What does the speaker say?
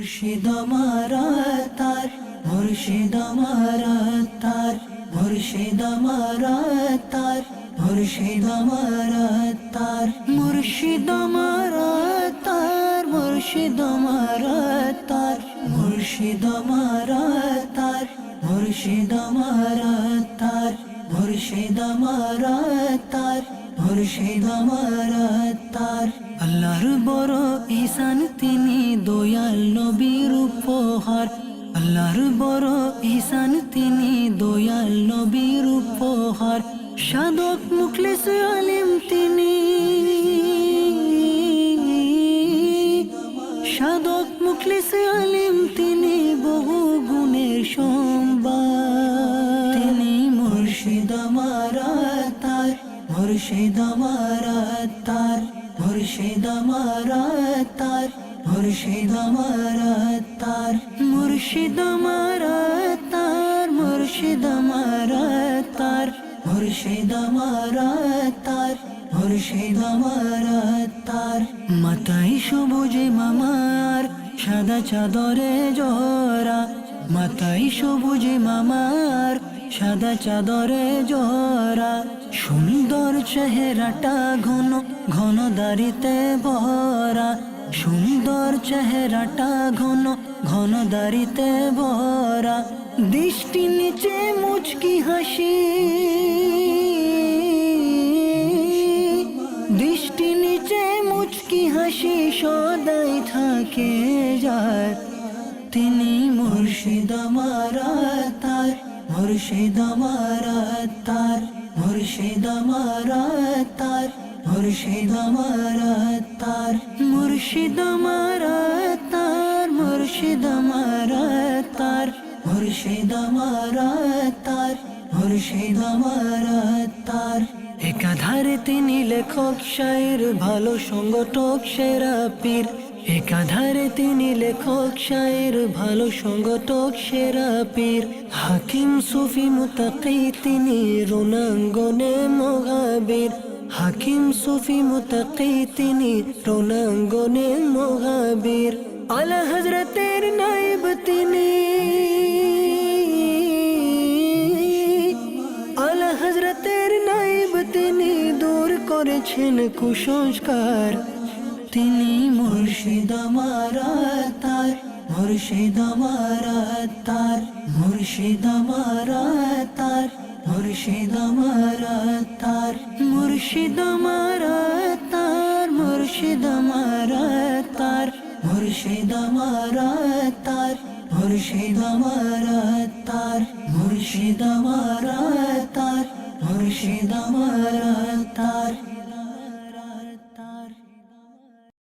মুর্শিদ আমারা তার, মুর্শিদ আমারা তার, মুর্শিদ আমারা তার, মুর্শিদ আমারা তার, মুর্শিদ আমারা তার, মুর্শিদ আমারা তার, মুর্শিদ আমারা তার, মুর্শিদ আমারা তার, মুর্শিদ আমারা তার, মুর্শিদ আমারা তার। আল্লাহর বড় ইহসান তিনি, দয়াল নবীর উপহার। আল্লাহর বড় ইহসান তিনি, দয়াল নবীর উপহার। সাধক মুখলিস আলিম তিনি, সাধক মুখলিস আলিম তিনি, বহু গুণের সম্ভার। তিনি মুর্শিদ আমারা তার, মুর্শিদ আমারা তার, মুর্শিদ আমারা তার, মুর্শিদ আমারা তার, মুর্শিদ আমারা তার, মুর্শিদ আমারা তার, মুর্শিদ আমারা তার, মুর্শিদ আমারা তার। মাথায় সবুজে মামার, সাদা চাদরে জোহরা। মাথায় সবুজে মামার, সাদা চাদরে জোহরা। সুন্দর চেহারাটা ঘন ঘন দাড়িতে ভরা। সুন্দর চেহারাটা ঘন ঘন দাড়িতে ভরা। দৃষ্টি নিচে মুচকি হাসি, দৃষ্টি নিচে মুচকি হাসি সদাই থাকে যার। তিনি মুর্শিদ আমারা তার, মুর্শিদ আমারা তার, মুর্শিদ আমারা তার, মুর্শিদ আমারা তার, মুর্শিদ আমারা তার, মুর্শিদ আমারা তার, মুর্শিদ আমারা তার, মুর্শিদ আমারা তার। একাধারে তিনি লেখক শায়ের, ভালো সংগঠক সেরা পীর। একাধারে তিনি লেখক শায়ের, ভালো সংগঠক সেরা পীর। হাকিম সুফি মুতাকি তিনি, রণাঙ্গনে মহাবীর। হাকিম সুফি মুতাকি তিনি, রণাঙ্গনে মহাবীর। আলা হযরতের নায়েব তিনি, আলা হযরতের নায়েব তিনি, দূর করেছেন কুসংস্কার। তিনি মুর্শিদ আমারা তার, মুর্শিদ আমারা তার, মুর্শিদ আমারা তার, মুর্শিদ আমারা তার, মুর্শিদ আমারা তার, মুর্শিদ আমারা তার, মুর্শিদ আমারা তার, মুর্শিদ আমারা তার, মুর্শিদ আমারা তার, মুর্শিদ আমারা